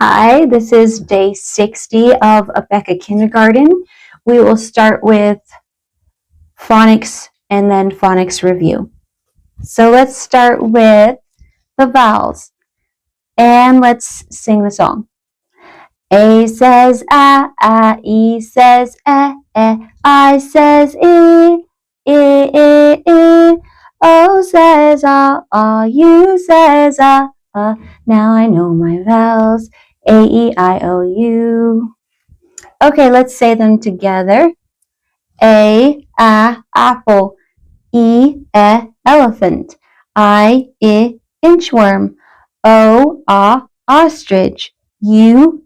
Hi, this is day 60 of Abeka Kindergarten. We will start with phonics and then phonics review. So let's start with the vowels and let's sing the song. A says E says I says E. O says U says Now I know my vowels, A-E-I-O-U. Okay, let's say them together. A, apple. E, elephant. I, inchworm. O, ostrich. U,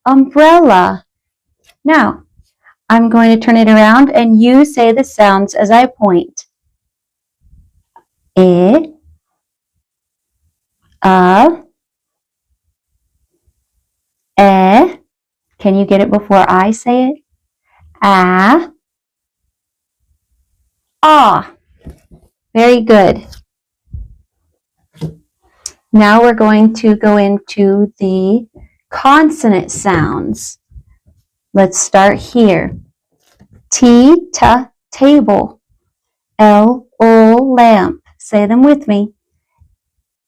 umbrella. Now, I'm going to turn it around and you say the sounds as I point. E, can you get it before I say it? Very good. Now we're going to go into the consonant sounds. Let's start here. T, table. L, lamp. Say them with me.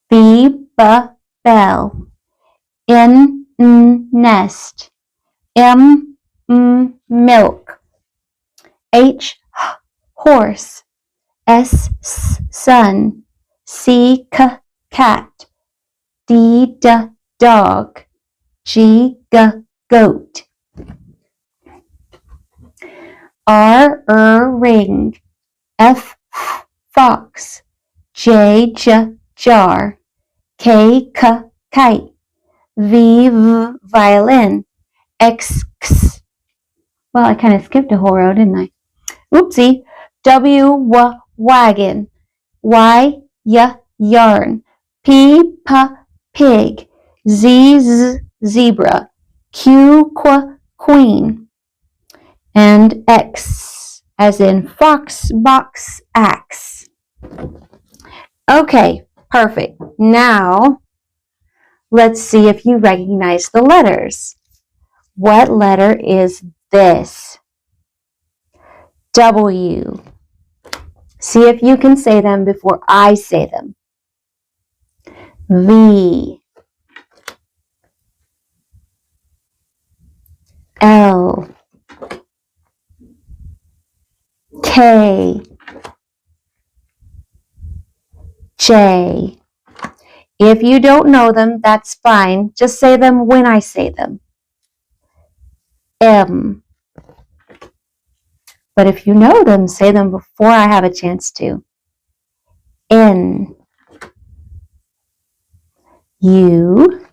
B, bell. N, nest. M, milk. H, horse. S, sun. C, cat. D, dog. G, goat. R, ring. F, fox. J, jar. K, kite. V, violin. X, well, I kind of skipped a whole row, didn't I? Oopsie. W, wagon. Y, yarn. P, pig. Z, zebra. Q, queen. And X, as in fox, box, axe. Okay, perfect. Now, let's see if you recognize the letters. What letter is this? W. See if you can say them before I say them. V. L. K. J. If you don't know them, that's fine. Just say them when I say them. M. But if you know them, say them before I have a chance to. N. U.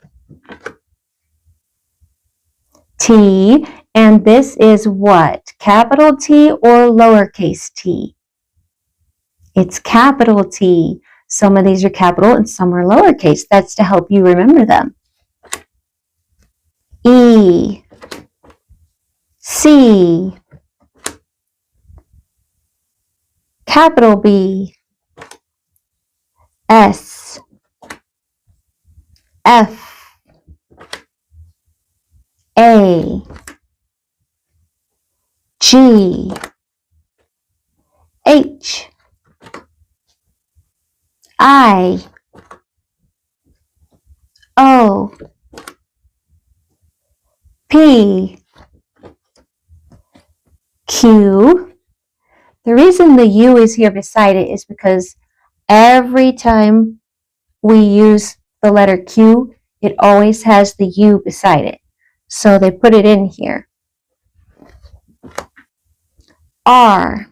T. And this is what? Capital T or lowercase t? It's capital T. Some of these are capital and some are lowercase. That's to help you remember them. E. C. Capital B. S. F. A. G. H. I. O. P. Q. The reason the U is here beside it is because every time we use the letter Q, it always has the U beside it. So they put it in here. R.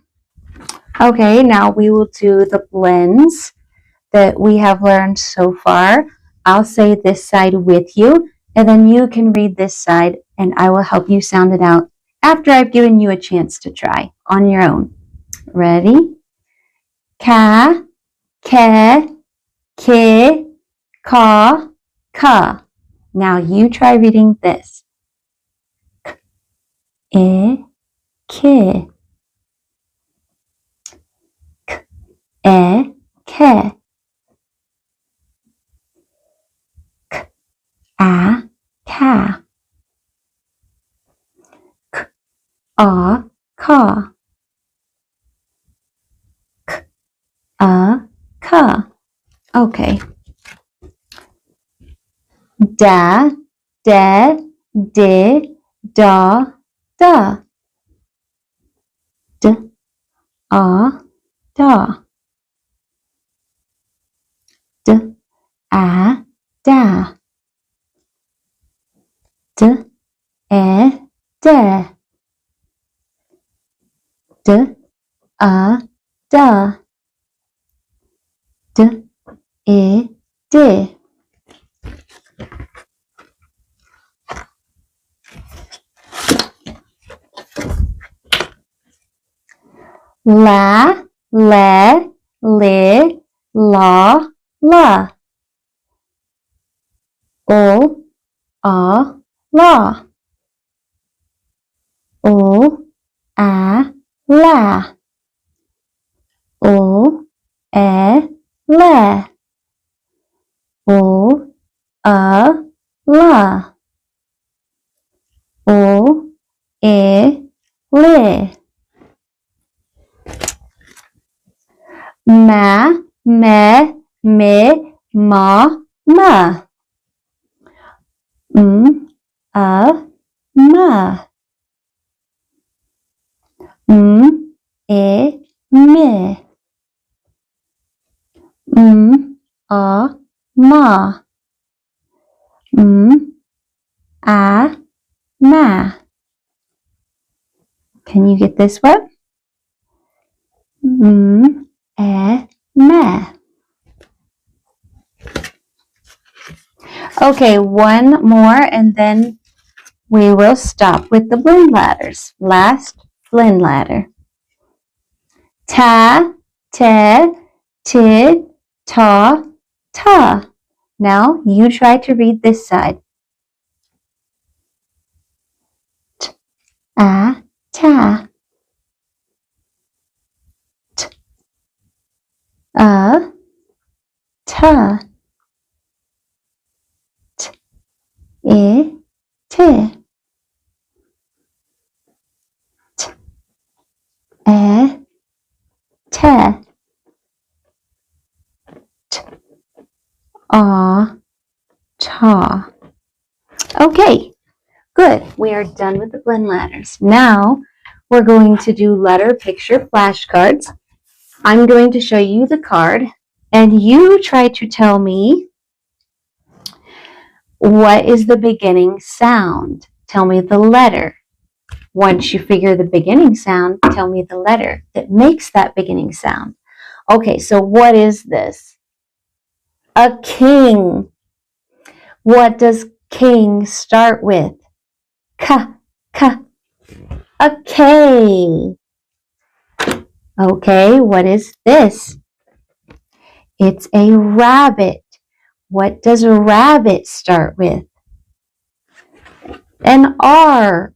Okay, now we will do the blends that we have learned so far. I'll say this side with you, and then you can read this side, and I will help you sound it out after I've given you a chance to try on your own. Ready? Ka, ke, ki, ka, ka. Now you try reading this. K, ki, k, ke. K, Ka. Ka. Ka. Okay. Da, de, di, da, da. D, da. D, da. D, de. D, da. D, di. La, le, li, la, la. O, la. O, la. O, le. O, la. O, le. Ma, me, ma, ma. Ma. Me. Ma. Ma. Can you get this one? Ma. Okay, one more and then we will stop with the blend ladders. Last blend ladder. Ta, te, ti, ta, ta. Now you try to read this side. Ta. T, ta. T, te. Te. Ta. Okay, good. We are done with the blend ladders. Now we're going to do letter picture flashcards. I'm going to show you the card and you try to tell me what is the beginning sound. Tell me the letter. Once you figure the beginning sound, tell me the letter that makes that beginning sound. Okay, so what is this? A king. What does king start with? Ka, ka. A K. Okay, what is this? It's a rabbit. What does a rabbit start with? An R.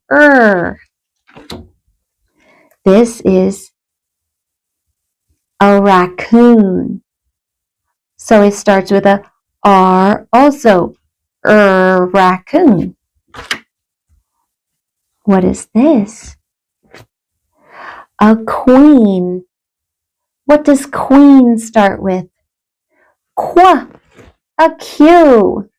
This is a raccoon. So it starts with a R also. Raccoon. What is this? A queen. What does queen start with? Qua. A Q.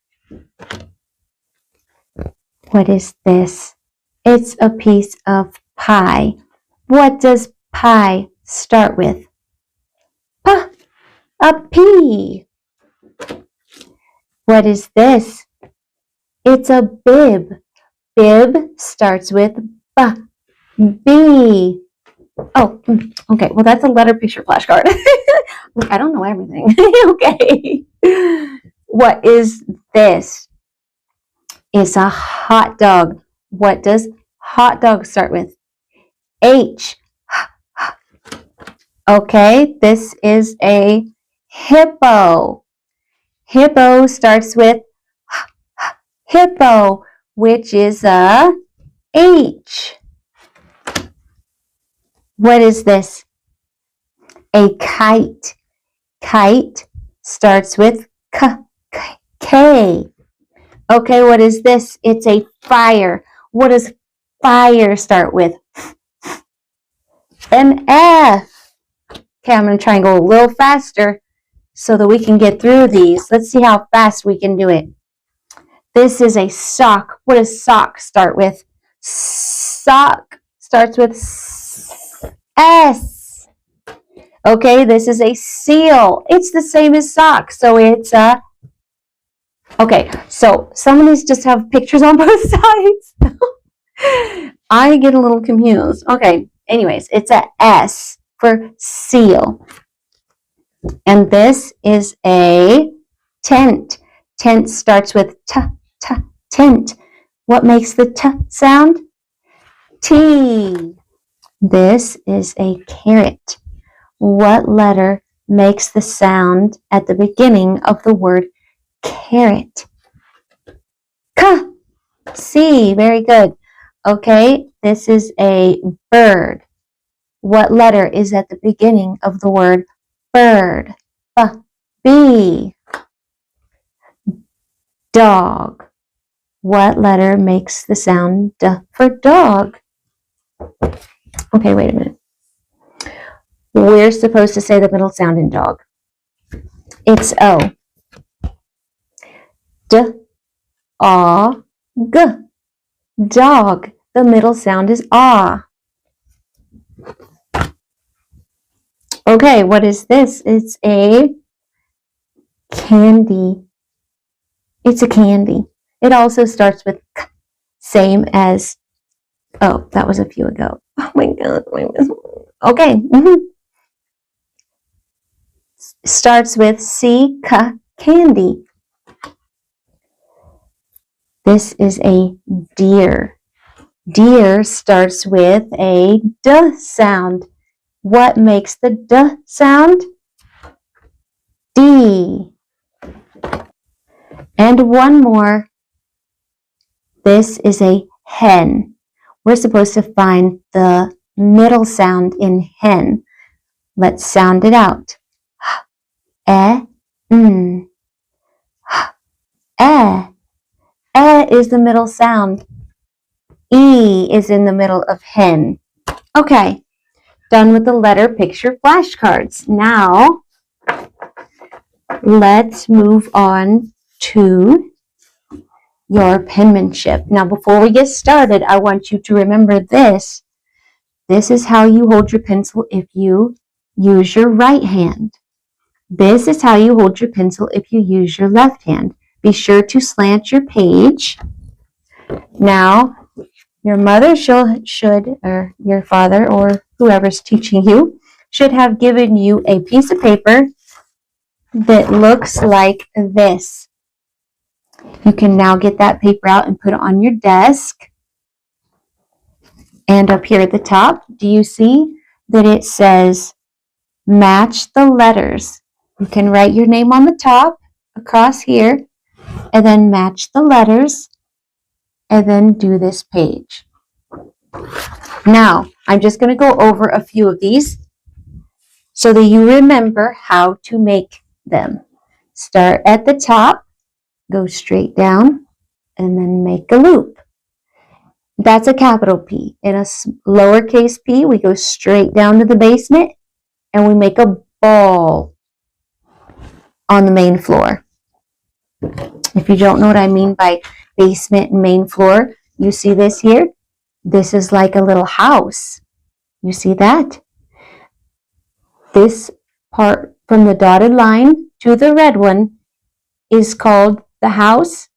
What is this? It's a piece of pie. What does pie start with? P. A P. What is this? It's a bib. Bib starts with B. B. Oh, okay. Well, that's a letter picture flashcard. Look, I don't know everything. Okay. What is this? It's a hot dog. What does hot dog start with? H. Okay, this is a hippo. Hippo starts with hippo, which is a H. What is this? A kite. Kite starts with K. Okay, what is this? It's a fire. What does fire start with? An F. Okay, I'm going to try and go a little faster so that we can get through these. Let's see how fast we can do it. This is a sock. What does sock start with? Sock starts with S. Okay, this is a seal. It's the same as sock, so it's a... Okay, so some of these just have pictures on both sides. I get a little confused. Okay, anyways, it's a S for seal. And this is a tent. Tent starts with t, t, tent. What makes the t sound? T. This is a carrot. What letter makes the sound at the beginning of the word carrot? K. C. Very good. Okay, this is a bird. What letter is at the beginning of the word bird? B. B. Dog. What letter makes the sound D for dog? Okay, wait a minute. We're supposed to say the middle sound in dog. It's O. D, A, G. Dog. The middle sound is ah. Okay, what is this? It's a candy. It's a candy. It also starts with K, same as, oh, that was a few ago. Oh my God. Okay. Starts with C, K, candy. This is a deer. Deer starts with a D sound. What makes the D sound? D. And one more. This is a hen. We're supposed to find the middle sound in hen. Let's sound it out. E, n. E. E is the middle sound. E is in the middle of hen. Okay, done with the letter picture flashcards. Now, let's move on to your penmanship. Now, before we get started, I want you to remember this. This is how you hold your pencil if you use your right hand. This is how you hold your pencil if you use your left hand. Be sure to slant your page. Now, your mother should, or your father, or whoever's teaching you, should have given you a piece of paper that looks like this. You can now get that paper out and put it on your desk. And up here at the top, do you see that it says match the letters? You can write your name on the top across here and then match the letters and then do this page. Now, I'm just going to go over a few of these so that you remember how to make them. Start at the top, go straight down, and then make a loop. That's a capital P. In a lowercase p, we go straight down to the basement and we make a ball on the main floor. If you don't know what I mean by basement and main floor, you see this here? This is like a little house. You see that? This part from the dotted line to the red one is called the house.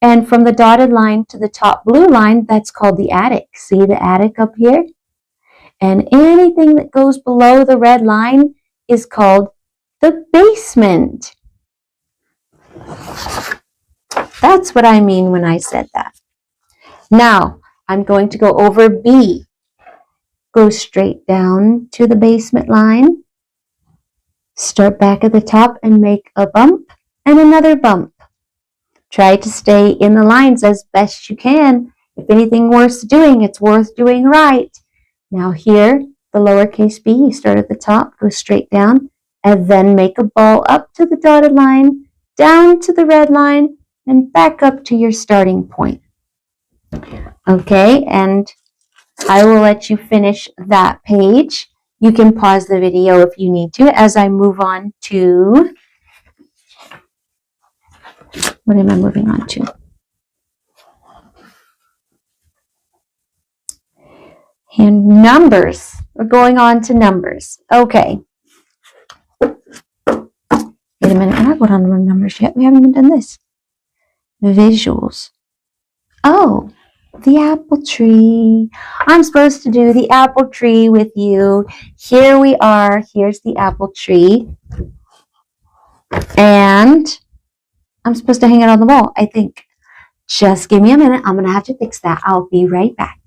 And from the dotted line to the top blue line, that's called the attic. See the attic up here? And anything that goes below the red line is called the basement. That's what I mean when I said that. Now, I'm going to go over B. Go straight down to the basement line. Start back at the top and make a bump and another bump. Try to stay in the lines as best you can. If anything worth doing, it's worth doing right. Now here, the lowercase b, you start at the top, go straight down, and then make a ball up to the dotted line, down to the red line, and back up to your starting point. Okay, and I will let you finish that page. You can pause the video if you need to as I move on to, what am I moving on to? And numbers. We're going on to numbers. Okay. Wait a minute, we're not going on to numbers yet. We haven't even done this. Visuals. Oh, the apple tree. I'm supposed to do the apple tree with you. Here we are. Here's the apple tree. And I'm supposed to hang it on the wall, I think. Just give me a minute. I'm going to have to fix that. I'll be right back.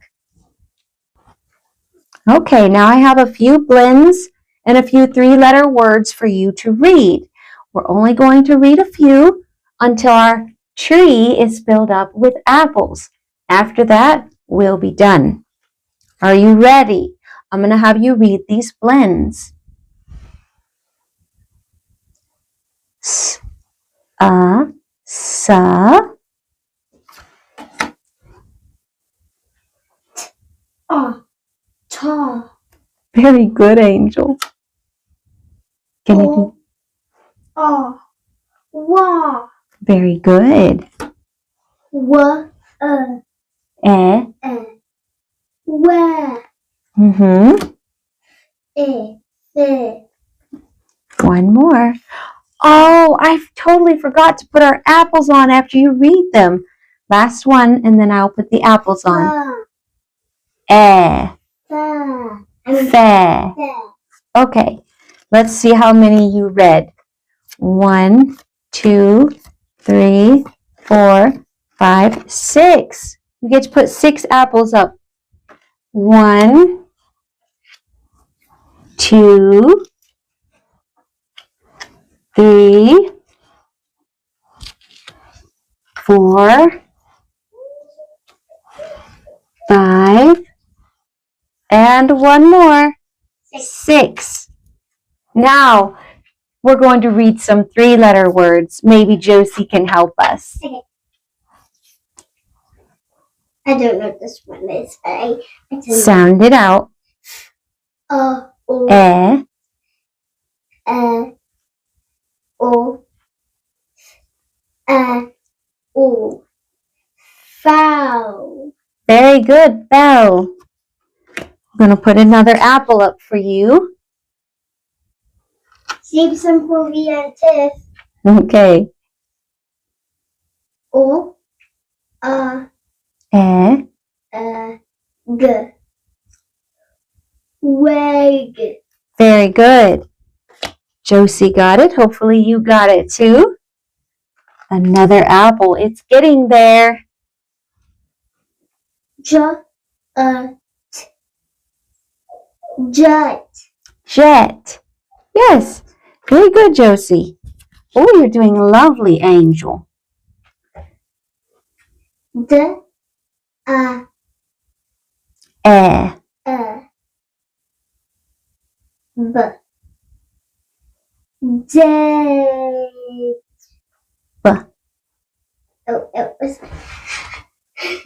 Okay, now I have a few blends and a few three-letter words for you to read. We're only going to read a few until our tree is filled up with apples. After that, we'll be done. Are you ready? I'm going to have you read these blends. S, sa. Ta. Very good, Angel. Can you do? Wa. Very good. Wa. E. Wa. Se. One more. Oh, I totally forgot to put our apples on after you read them. Last one, and then I'll put the apples on. E. Fe. Okay, let's see how many you read. 1, 2, 3, 4, 5, 6. You get to put 6 apples up. 1, 2, 3, 4, 5, and one more. 6. Now, we're going to read some three-letter words. Maybe Josie can help us. Okay. I don't know what this one is, but I Sound it out. O. E. O. O. Foul. Very good, Bell. I'm going to put another apple up for you. Save some for the Tiff. Okay. O. E. G. Wag. Very good. Josie got it. Hopefully you got it too. Another apple. It's getting there. Jet. Jet. Yes. Very good, Josie. Oh, you're doing lovely, Angel. D. E. B. J. B. Oh, it was D.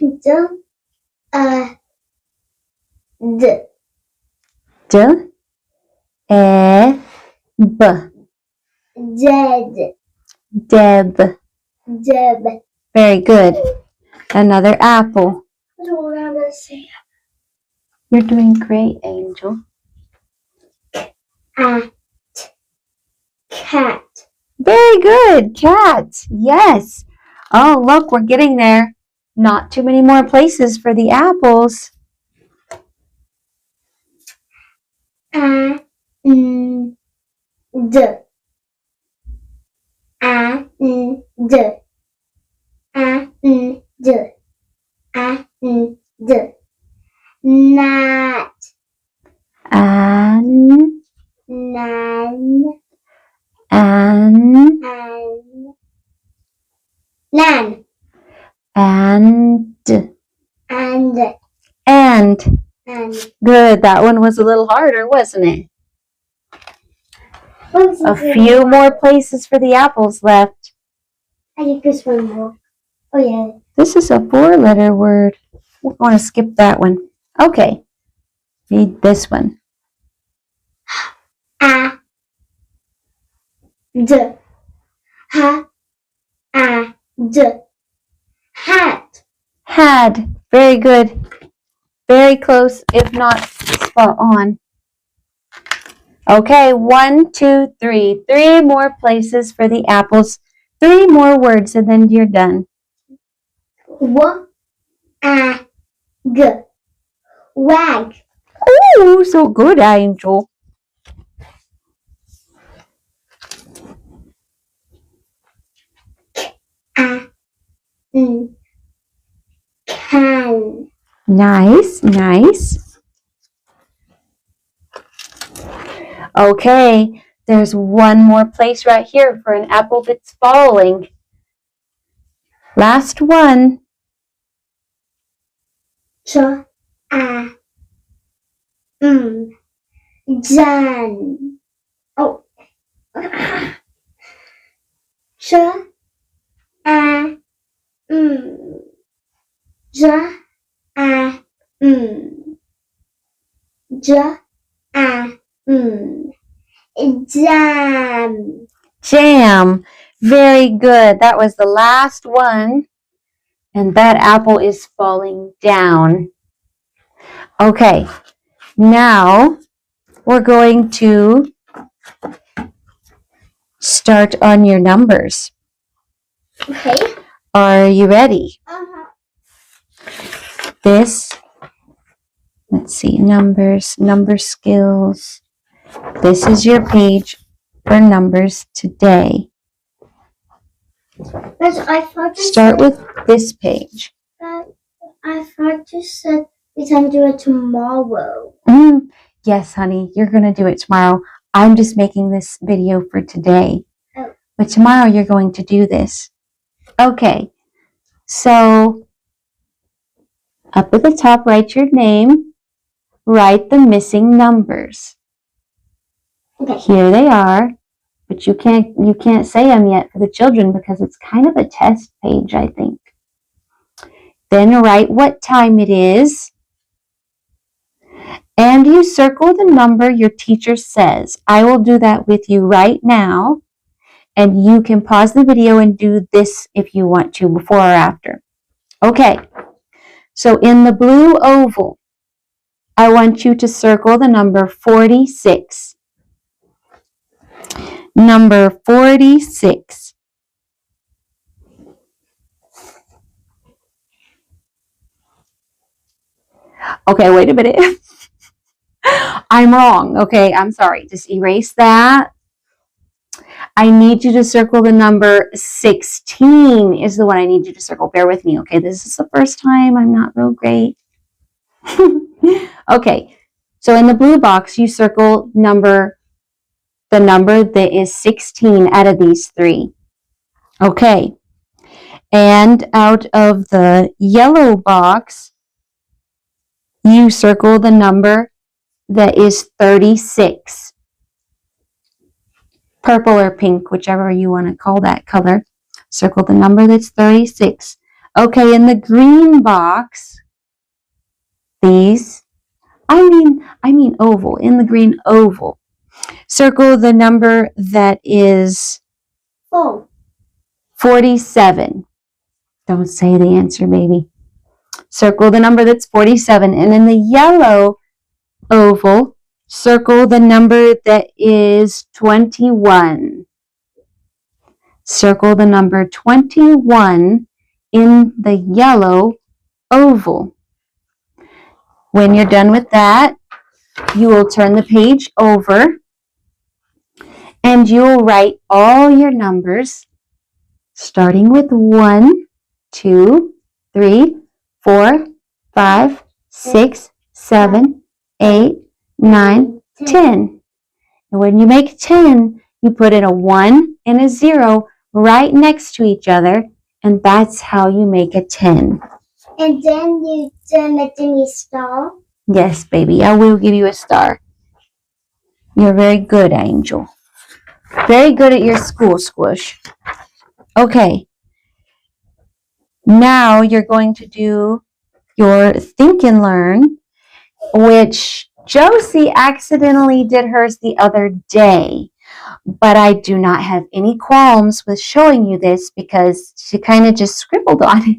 D. D. E. B. Dead. Deb. Deb. Very good. Another apple. I don't want to say. You're doing great, Angel. Cat. Very good. Cat. Yes. Oh, look, we're getting there. Not too many more places for the apples. D. D. D. D. Nat. An. Nan. An. Nan. And. And. Good. That one was a little harder, wasn't it? A few more places for the apples left. I think this one more. Oh, yeah. This is a 4-letter word. We're going to skip that one. Okay. Read this one. A. D. H. A. D. Hat. Had. Very good. Very close, if not spot on. Okay, 1, 2, 3. 3 more places for the apples. 3 more words, and then you're done. W. A. G. Wag. Oh, so good, Angel. A. N. Can. Nice, nice. Okay, there's one more place right here for an apple that's falling. Last one. Ch. A. Jan. Oh. Ch. A. J. A. J. A. Jam. Jam. Very good. That was the last one. And that apple is falling down. Okay, now we're going to start on your numbers. Okay. Are you ready? Uh-huh. This, let's see, numbers, number skills. This is your page for numbers today. But I thought you Start said, with this page. I thought you said we can do it tomorrow. Yes, honey, you're going to do it tomorrow. I'm just making this video for today. Oh. But tomorrow you're going to do this. Okay, so up at the top, write your name. Write the missing numbers. Okay. Here they are, but you can't say them yet for the children because it's kind of a test page, I think. Then write what time it is. And you circle the number your teacher says. I will do that with you right now. And you can pause the video and do this if you want to, before or after. Okay, so in the blue oval, I want you to circle the number 46. Number 46. Okay, wait a minute. I'm wrong. Okay, I'm sorry. Just erase that. I need you to circle the number 16 is the one I need you to circle. Bear with me, okay? This is the first time. I'm not real great. Okay, so in the blue box, you circle the number that is 16 out of these 3. Okay, and out of the yellow box, you circle the number that is 36. Purple or pink, whichever you want to call that color. Circle the number that's 36. Okay, in the green box, I mean oval, in the green oval. Circle the number that is 47. Don't say the answer, baby. Circle the number that's 47. And in the yellow oval, circle the number that is 21. Circle the number 21 in the yellow oval. When you're done with that, you will turn the page over and you will write all your numbers, starting with 1, 2, 3, 4, 5, 6, 7, 8, 9, 10. And when you make 10, you put in a 1 and a 0 right next to each other, and that's how you make a 10. And then you make me star? Yes, baby, I will give you a star. You're very good, Angel. Very good at your school, Squish. Okay. Now you're going to do your think and learn, which Josie accidentally did hers the other day. But I do not have any qualms with showing you this because she kind of just scribbled on it.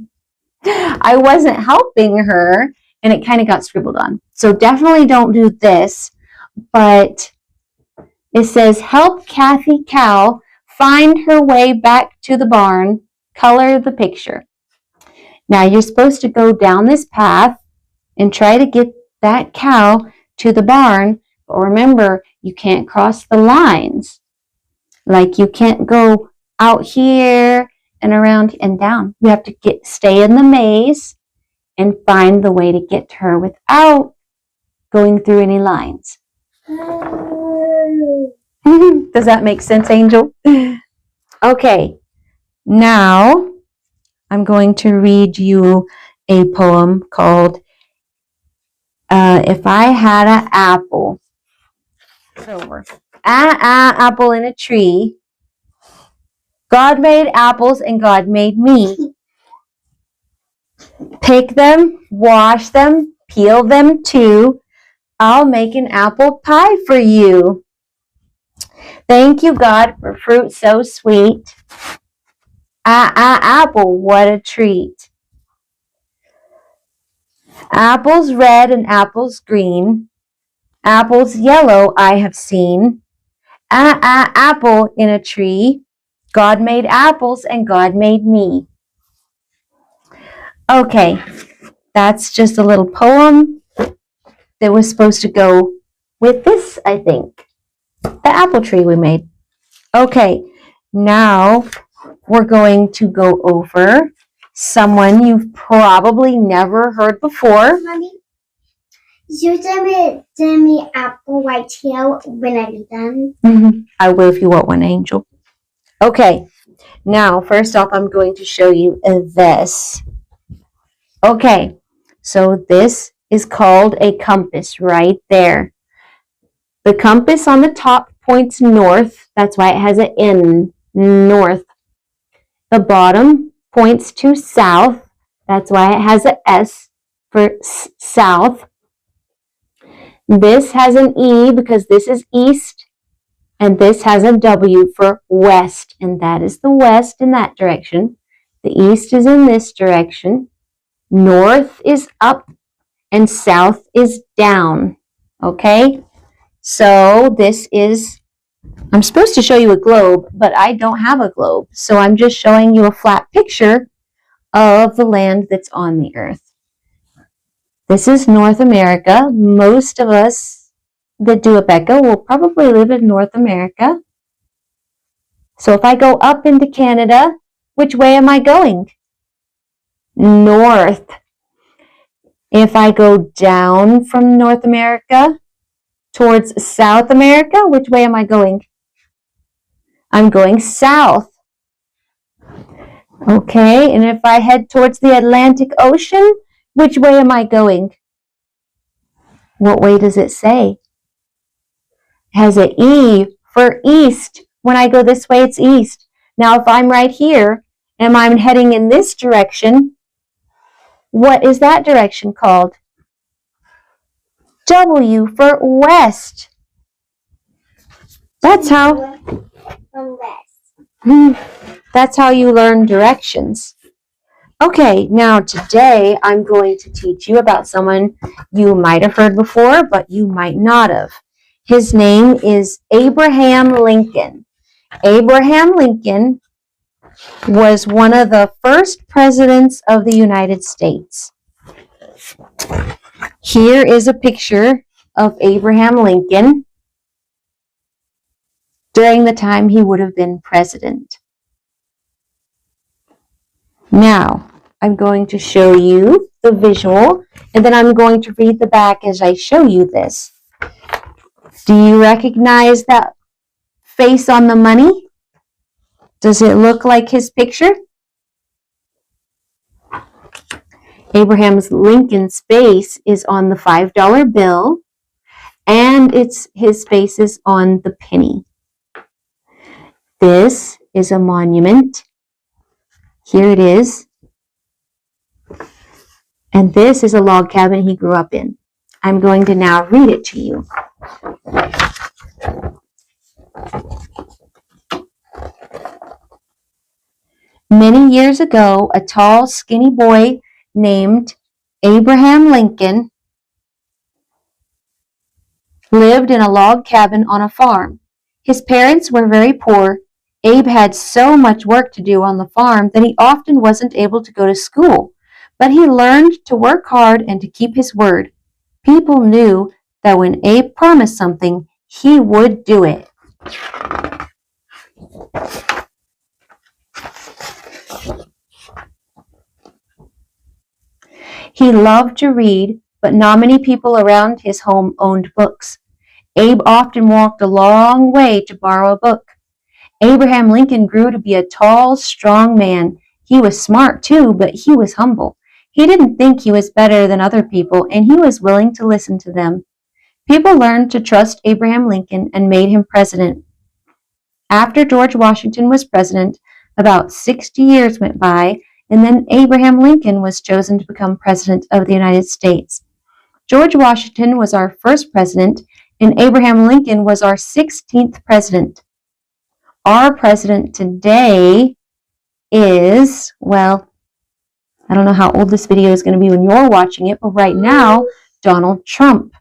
I wasn't helping her and it kind of got scribbled on. So definitely don't do this. But it says, help Kathy Cow find her way back to the barn. Color the picture. Now you're supposed to go down this path and try to get that cow to the barn. But remember, you can't cross the lines. Like you can't go out here and around and down. You have to stay in the maze and find the way to get to her without going through any lines. Does that make sense, Angel? Okay, now I'm going to read you a poem called If I Had an Apple. Over. Apple in a tree. God made apples and God made me. Pick them, wash them, peel them too. I'll make an apple pie for you. Thank you, God, for fruit so sweet. Apple, what a treat. Apples red and apples green. Apples yellow I have seen. Apple in a tree. God made apples and God made me. Okay, that's just a little poem that was supposed to go with this, I think. The apple tree we made. Okay, now we're going to go over someone you've probably never heard before. Mommy, you tell me apple white tail when I be done. I will if you want one, Angel. Okay, now first off, I'm going to show you this. Okay, so this is called a compass right there. The compass on the top points north. That's why it has an N, north. The bottom points to south. That's why it has an S for south. This has an E because this is east. And this has a W for west. And that is the west in that direction. The east is in this direction. North is up and south is down. Okay? So this is, I'm supposed to show you a globe, but I don't have a globe. So I'm just showing you a flat picture of the land that's on the earth. This is North America. Most of us that do Abeka will probably live in North America. So if I go up into Canada, which way am I going? North. If I go down from North America towards South America, which way am I going? I'm going south. Okay, and if I head towards the Atlantic Ocean, which way am I going? What way does it say? It has an E for east. When I go this way, it's east. Now, if I'm right here and I'm heading in this direction, what is that direction called? W for west. That's how you learn directions. Okay, now today I'm going to teach you about someone you might have heard before, but you might not have. His name is Abraham Lincoln. Abraham Lincoln was one of the first presidents of the United States. Here is a picture of Abraham Lincoln during the time he would have been president. Now, I'm going to show you the visual, and then I'm going to read the back as I show you this. Do you recognize that face on the money? Does it look like his picture? Abraham Lincoln's face is on the $5 bill, and his face is on the penny. This is a monument. Here it is. And this is a log cabin he grew up in. I'm going to now read it to you. Many years ago, a tall, skinny boy named Abraham Lincoln lived in a log cabin on a farm. His parents were very poor. Abe had so much work to do on the farm that he often wasn't able to go to school, but he learned to work hard and to keep his word. People knew that when Abe promised something, he would do it. He loved to read, but not many people around his home owned books. Abe often walked a long way to borrow a book. Abraham Lincoln grew to be a tall, strong man. He was smart too, but he was humble. He didn't think he was better than other people, and he was willing to listen to them. People learned to trust Abraham Lincoln and made him president. After George Washington was president, about 60 years went by, and then Abraham Lincoln was chosen to become president of the United States. George Washington was our first president, and Abraham Lincoln was our 16th president. Our president today is, well, I don't know how old this video is going to be when you're watching it, but right now, Donald Trump.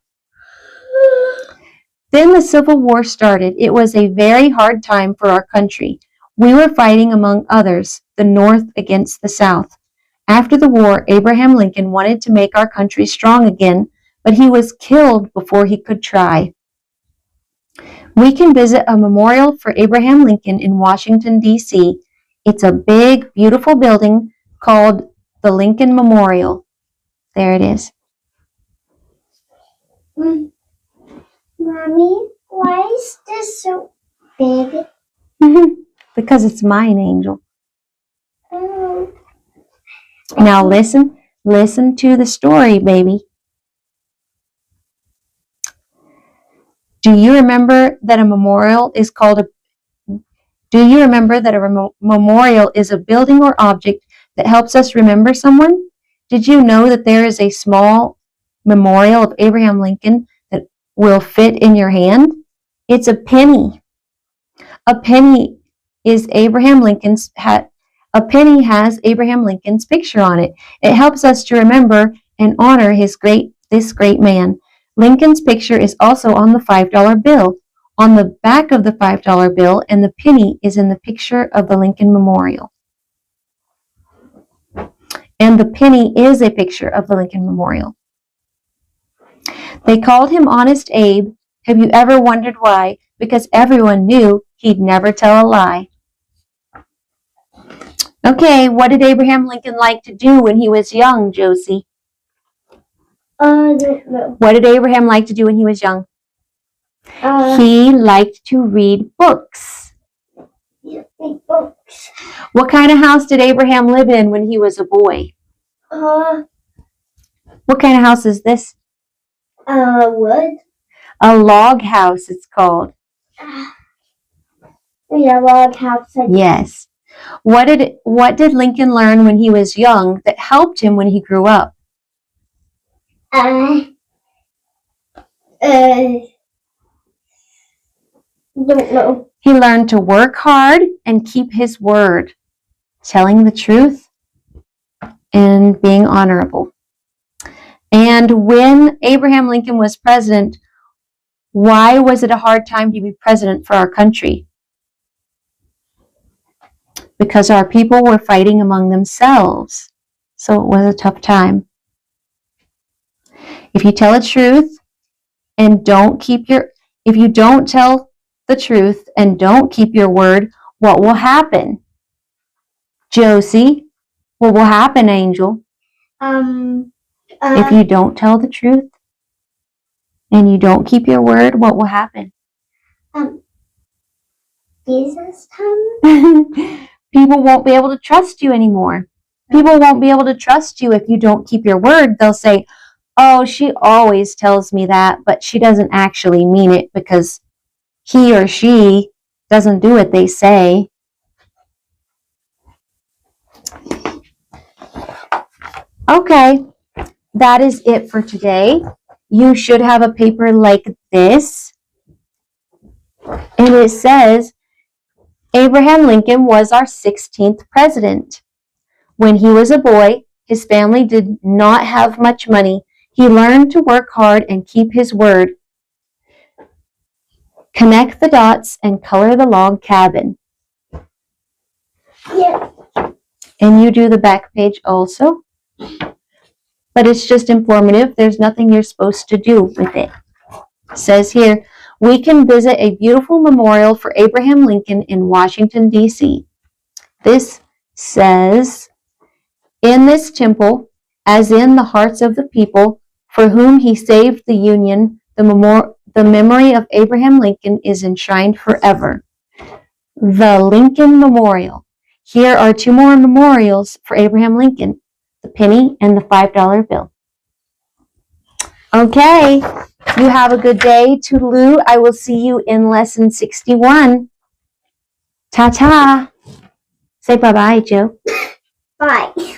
Then the Civil War started. It was a very hard time for our country. We were fighting, among others, the North against the South. After the war, Abraham Lincoln wanted to make our country strong again, but he was killed before he could try. We can visit a memorial for Abraham Lincoln in Washington, D.C. It's a big, beautiful building called the Lincoln Memorial. There it is. Mommy, why is this so big? Because it's mine, Angel. Oh. Now listen to the story, baby. Do you remember that a memorial is a building or object that helps us remember someone? Did you know that there is a small memorial of Abraham Lincoln that will fit in your hand? It's a penny. A penny has Abraham Lincoln's picture on it. It helps us to remember and honor this great man. Lincoln's picture is also on the $5 bill. On the back of the $5 bill and the penny is in the picture of the Lincoln Memorial. And the penny is a picture of the Lincoln Memorial. They called him Honest Abe. Have you ever wondered why? Because everyone knew he'd never tell a lie. Okay, what did Abraham Lincoln like to do when he was young, Josie? I don't know. What did Abraham like to do when he was young? He liked to read books. Read books. What kind of house did Abraham live in when he was a boy? What kind of house is this? Wood. A log house, it's called. Yeah, log house. Yes. What did Lincoln learn when he was young that helped him when he grew up? Don't know. He learned to work hard and keep his word, telling the truth and being honorable. And when Abraham Lincoln was president, why was it a hard time to be president for our country? Because our people were fighting among themselves. So it was a tough time. If you tell the truth and if you don't tell the truth and don't keep your word, what will happen? Josie, what will happen, Angel? If you don't tell the truth and you don't keep your word, what will happen? Jesus time? People won't be able to trust you anymore. People won't be able to trust you if you don't keep your word. They'll say, oh, she always tells me that, but she doesn't actually mean it because he or she doesn't do what they say. Okay, that is it for today. You should have a paper like this. And it says, Abraham Lincoln was our 16th president. When he was a boy, his family did not have much money. He learned to work hard and keep his word. Connect the dots and color the log cabin. Yes. And you do the back page also. But it's just informative. There's nothing you're supposed to do with it. It says here, we can visit a beautiful memorial for Abraham Lincoln in Washington, D.C. This says, in this temple, as in the hearts of the people for whom he saved the Union, the memory of Abraham Lincoln is enshrined forever. The Lincoln Memorial. Here are 2 more memorials for Abraham Lincoln, the penny and the $5 bill. Okay, you have a good day. Toodaloo. I will see you in lesson 61. Ta-ta. Say bye-bye, Joe. Bye.